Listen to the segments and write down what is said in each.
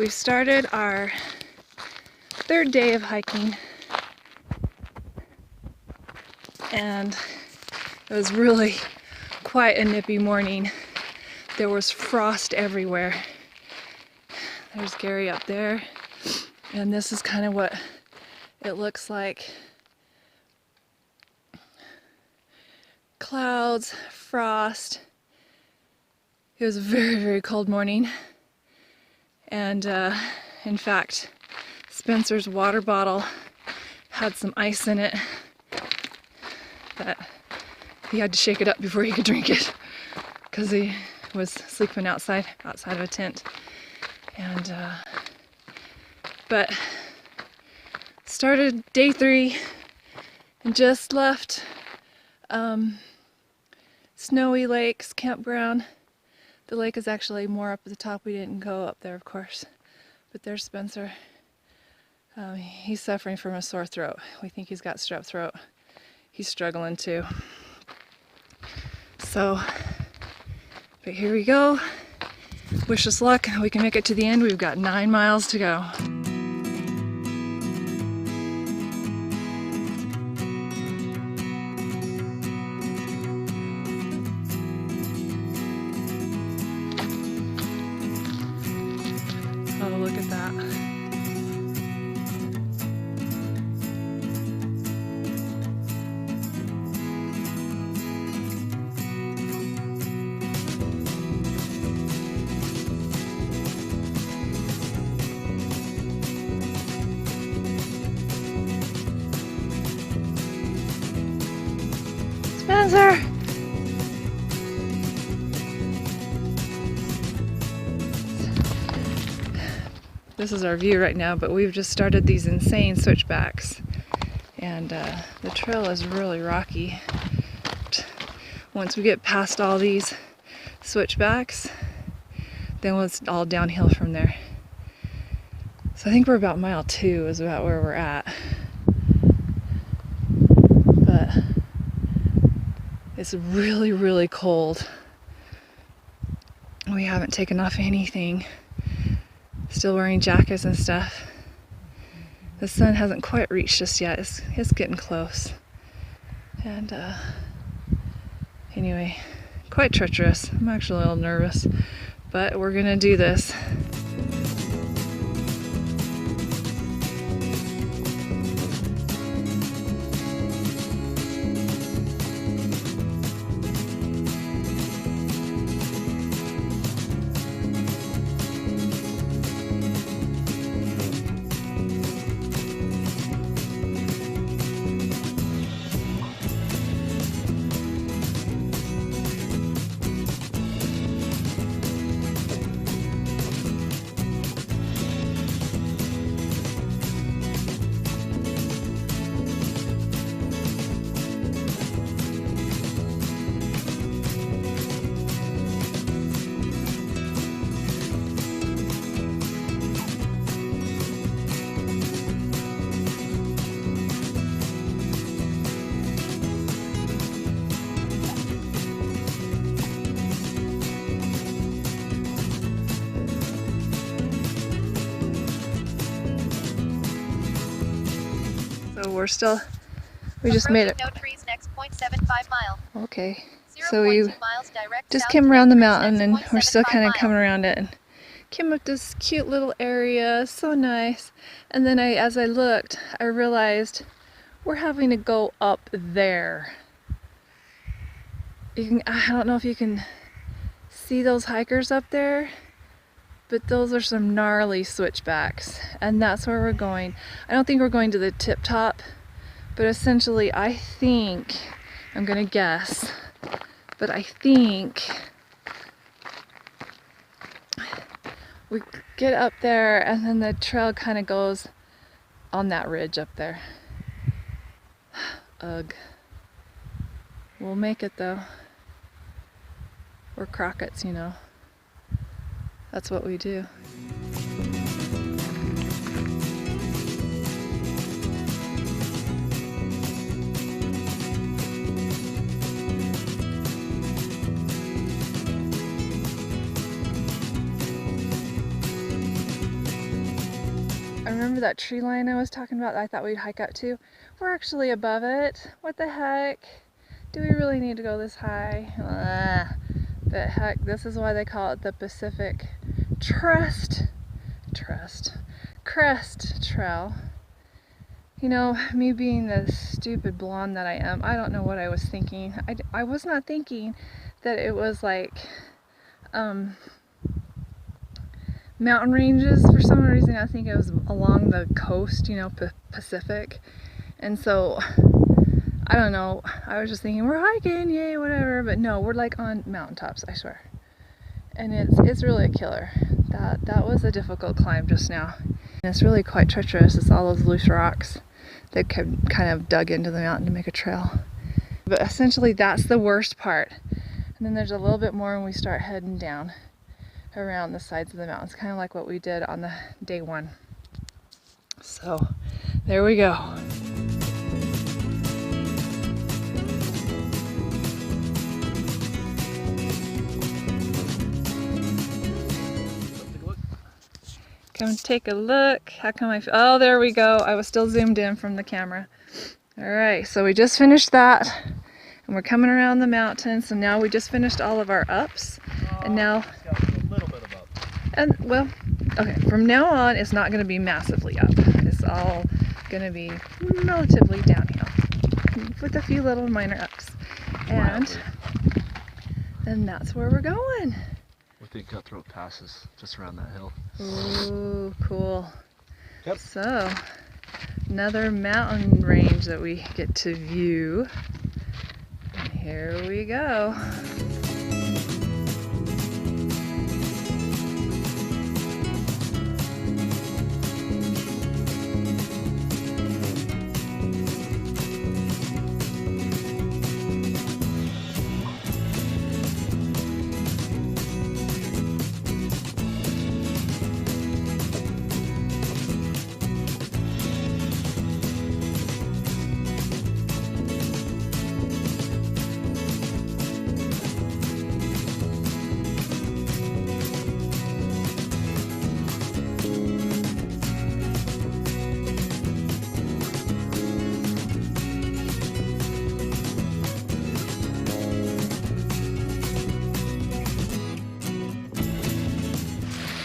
we started our third day of hiking, and it was really quite a nippy morning. There was frost everywhere. There's Gary up there, and this is kind of what it looks like. Clouds, frost. It was a very, very cold morning. And in fact, Spencer's water bottle had some ice in it that he had to shake it up before he could drink it because he was sleeping outside of a tent. And but started day 3 and just left Snowy Lakes campground. The lake is actually more up at the top. We didn't go up there, of course. But there's Spencer. He's suffering from a sore throat. We think he's got strep throat. He's struggling too. So, but here we go. Wish us luck. We can make it to the end. We've got 9 miles to go. Oh, look at that. Spencer! This is our view right now, but we've just started these insane switchbacks, and the trail is really rocky. Once we get past all these switchbacks, then it's all downhill from there. So I think we're about mile 2 is about where we're at. But it's really, really cold. We haven't taken off anything. Still wearing jackets and stuff. The sun hasn't quite reached us yet. It's getting close. And anyway, quite treacherous. I'm actually a little nervous, but we're gonna do this. So we just made it. No trees next 0.75 mile. Okay. So we 0.2 miles direct just south came to around the trees mountain, next and we're still 0.75 kind of mile. coming around it, and came up this cute little area, so nice. And then as I looked, I realized we're having to go up there. I don't know if you can see those hikers up there, but those are some gnarly switchbacks, and that's where we're going. I don't think we're going to the tip top, but essentially I think, I'm gonna guess, but I think we get up there and then the trail kind of goes on that ridge up there. Ugh. We'll make it though. We're Crockett's, you know. That's what we do. remember that tree line I was talking about that I thought we'd hike up to? We're actually above it. What the heck? Do we really need to go this high? But heck, this is why they call it the Pacific Crest Trail. You know, me being the stupid blonde that I am, I don't know what I was thinking. I was not thinking that it was like mountain ranges. For some reason I think it was along the coast, you know, Pacific. And so, I don't know, I was just thinking we're hiking, yay, whatever, but no, we're like on mountaintops, I swear. And it's really a killer. That was a difficult climb just now. And it's really quite treacherous. It's all those loose rocks that kind of dug into the mountain to make a trail. But essentially that's the worst part. And then there's a little bit more when we start heading down around the sides of the mountains, kind of like what we did on the day one. So there we go. Come take a look. How come oh, there we go. I was still zoomed in from the camera. All right, so we just finished that and we're coming around the mountain. So now we just finished all of our ups and now, got a little bit of up. And well, okay, from now on, it's not gonna be massively up. It's all gonna be relatively downhill with a few little minor ups. And then that's where we're going. With the Cutthroat passes just around that hill. Ooh, cool. Yep. So, another mountain range that we get to view. And here we go.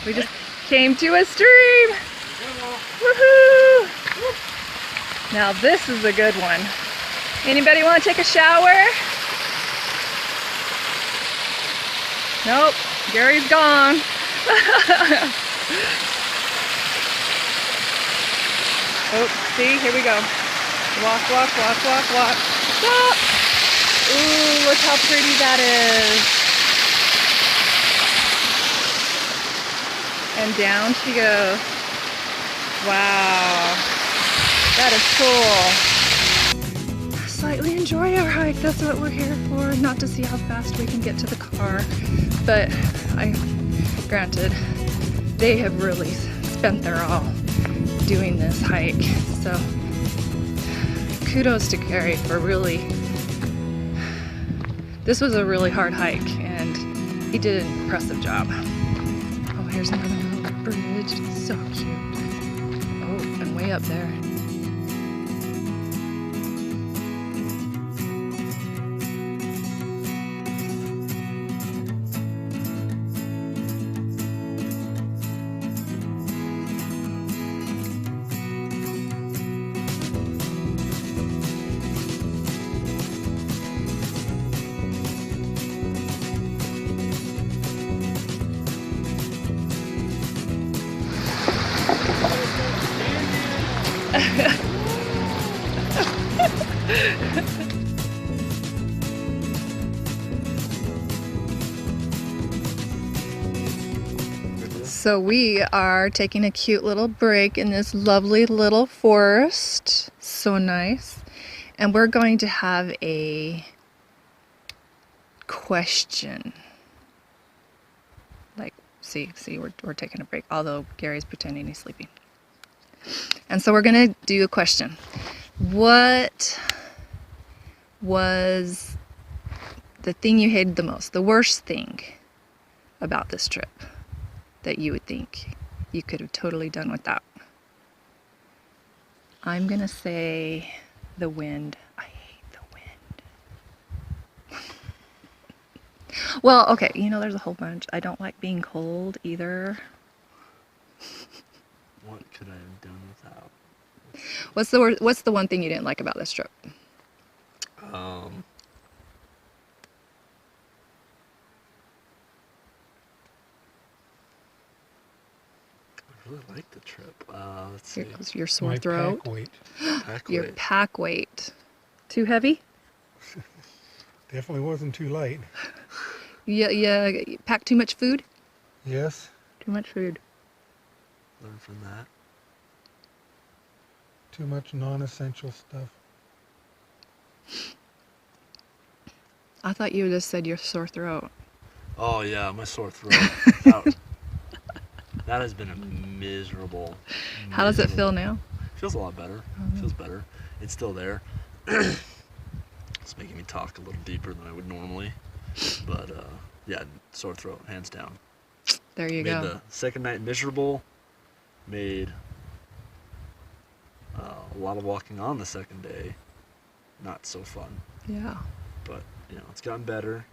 We just came to a stream. Woohoo! Now this is a good one. Anybody want to take a shower? Nope, Gary's gone. Oh, see, here we go. Walk, walk, walk, walk, walk. Stop! Ooh, look how pretty that is. And down she goes. Wow, that is cool. Slightly enjoy our hike, that's what we're here for. Not to see how fast we can get to the car, but granted, they have really spent their all doing this hike. So kudos to Gary for really, this was a really hard hike and he did an impressive job. Oh, here's another little bridge, so cute. Oh, and way up there. So we are taking a cute little break in this lovely little forest. So nice. And we're going to have a question. Like, see, we're taking a break, although Gary's pretending he's sleeping. And so we're going to do a question. What was the thing you hated the most, the worst thing about this trip that you would think you could have totally done without? I'm gonna say the wind. I hate the wind. Well, okay, you know, there's a whole bunch. I don't like being cold either. What could I have done without? What's the one thing you didn't like about this trip? I really liked the trip. Let's see. Your sore My throat. pack weight. Pack Your weight. pack weight. Too heavy? Definitely wasn't too light. Yeah, pack too much food? Yes. Too much food. Learn from that. Too much non-essential stuff. I thought you just said your sore throat. Oh yeah, my sore throat. that, that has been a miserable. How does it feel now? Feels a lot better. Feels better. It's still there. It's making me talk a little deeper than I would normally. But yeah, sore throat, hands down. There you Made go. the second night miserable. Made a lot of walking on the second day not so fun. Yeah. But you know, it's gotten better.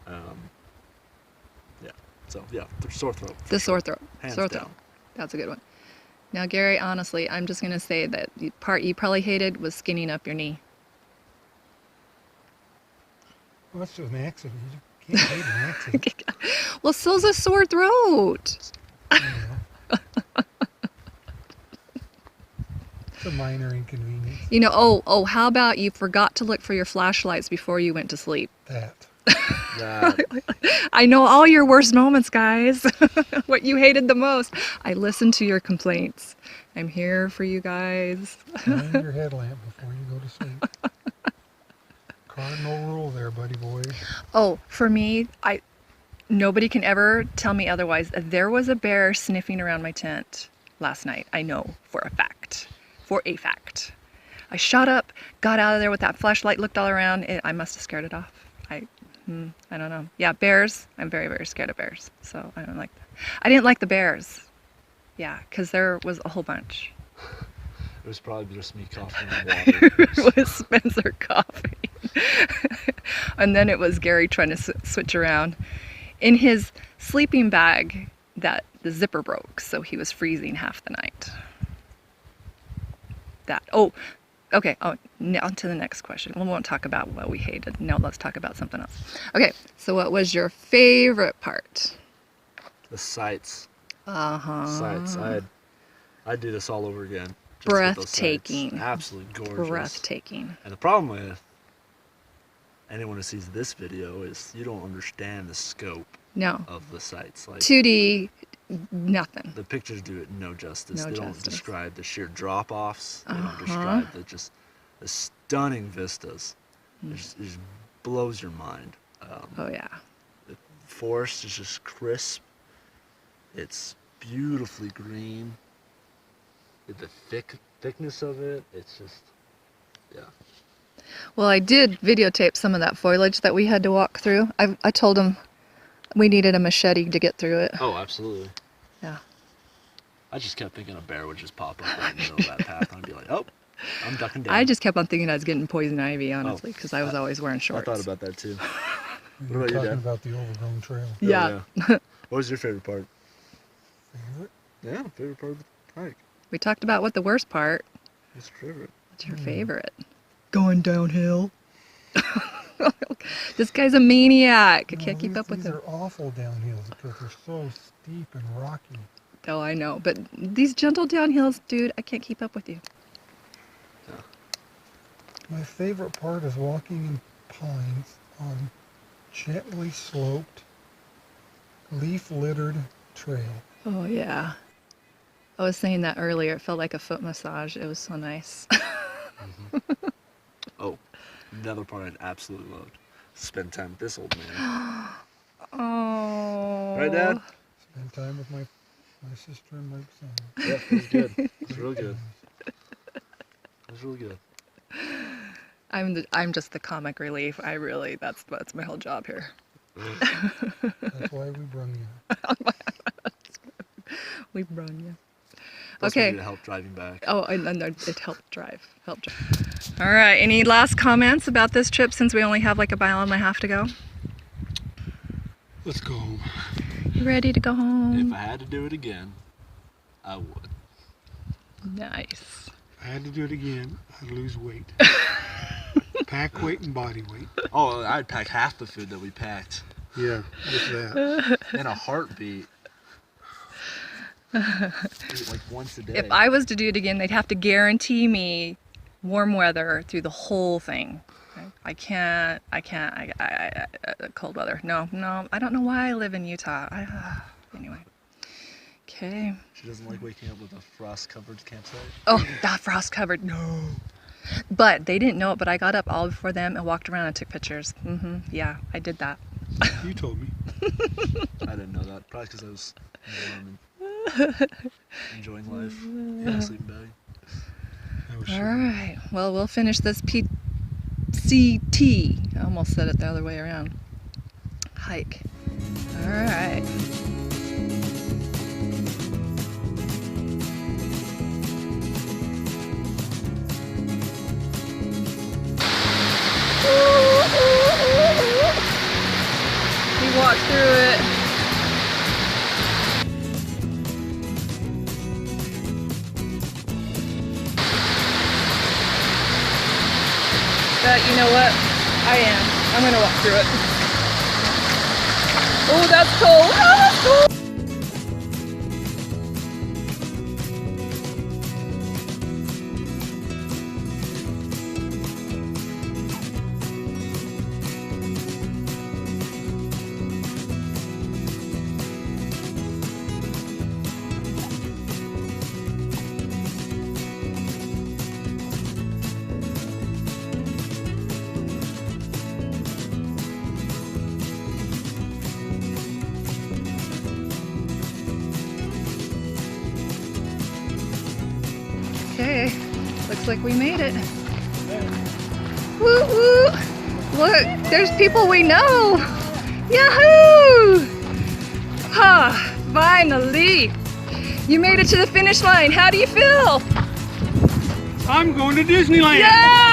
Yeah. So yeah, sore throat. for The sure. sore throat. Hands Sore down. throat. That's a good one. Now, Gary, honestly, I'm just going to say that the part you probably hated was skinning up your knee. Well, that's just an accident. You can't hate an accident. Well, so's a sore throat. You know. It's a minor inconvenience. You know, how about you forgot to look for your flashlights before you went to sleep? That. That, I know all your worst moments, guys. What you hated the most. I listened to your complaints. I'm here for you guys. Find your headlamp before you go to sleep. Cardinal rule there, buddy boy. Oh, for me, nobody can ever tell me otherwise. There was a bear sniffing around my tent last night. I know for a fact. For a fact. I shot up, got out of there with that flashlight, looked all around. I must have scared it off. I don't know. Yeah, bears. I'm very, very scared of bears. So I don't like them. I didn't like the bears. Yeah, because there was a whole bunch. it was probably just me coughing on water. It was Spencer coughing. And then it was Gary trying to switch around. In his sleeping bag, that the zipper broke, so he was freezing half the night. Okay. Oh, now to the next question. We won't talk about what we hated. Now let's talk about something else. Okay, so what was your favorite part? The sights. Uh-huh. Sights. I'd do this all over again. Just with those sights. Breathtaking. Absolutely gorgeous. Breathtaking. And the problem with anyone who sees this video is you don't understand the scope No. of the sights. Like 2D, nothing. the pictures do it no justice. No They don't justice. describe the sheer drop-offs. They don't Uh-huh. describe the stunning vistas. It just blows your mind. Oh, yeah. The forest is just crisp. It's beautifully green. The thickness of it, it's just, yeah. Well, I did videotape some of that foliage that we had to walk through. I told him we needed a machete to get through it. Oh, absolutely. Yeah. I just kept thinking a bear would just pop up right in the middle of that path, and I'd be like, oh, I'm ducking down. I just kept on thinking I was getting poison ivy, honestly, because I was always wearing I shorts. thought about that too. We What were about you, talking Dad? about the overgrown trail. Yeah. What was your favorite part? Favorite? Yeah, favorite part of the hike. We talked about what the worst part. What's your favorite? What's your favorite? Going downhill. This guy's a maniac. I can't keep up with These him. are awful downhills because they're so steep and rocky. Oh, I know. But these gentle downhills, dude, I can't keep up with you. My favorite part is walking in pines on gently sloped, leaf-littered trail. Oh, yeah. I was saying that earlier. It felt like a foot massage. It was so nice. Oh, another part I absolutely loved. Spend time with this old man. Oh. Right, Dad? Spend time with my sister and my son. Yeah, it was good. It was real good. It was really good. I'm just the comic relief. That's my whole job here. That's why we brung you. We brung you. Plus Okay. we need help driving back. Oh, and it helped drive. All right. Any last comments about this trip since we only have like a mile and a half to go? Let's go home. You ready to go home? If I had to do it again, I would. Nice. If I had to do it again, I'd lose weight. Pack weight and body weight. Oh, I'd pack half the food that we packed Yeah, just that. in a heartbeat. Eat like once a day. If I was to do it again, they'd have to guarantee me warm weather through the whole thing. I can't, cold weather. No, I don't know why I live in Utah. Anyway. Okay. She doesn't like waking up with a frost-covered campsite. Oh, that frost covered. No. But they didn't know it, but I got up all before them and walked around and took pictures. Yeah, I did that. You told me. I didn't know that. Probably because I was warm and enjoying life in a sleeping bag. I was All sure. right. Well, we'll finish this PCT. I almost said it the other way around. Hike. All right. We walked through it. But you know what? I am. I'm gonna walk through it. Oh, that's cold. Oh, that's cold. Okay, looks like we made it. Woo woo! Look, there's people we know! Yahoo! Ah, finally! You made it to the finish line. How do you feel? I'm going to Disneyland! Yeah!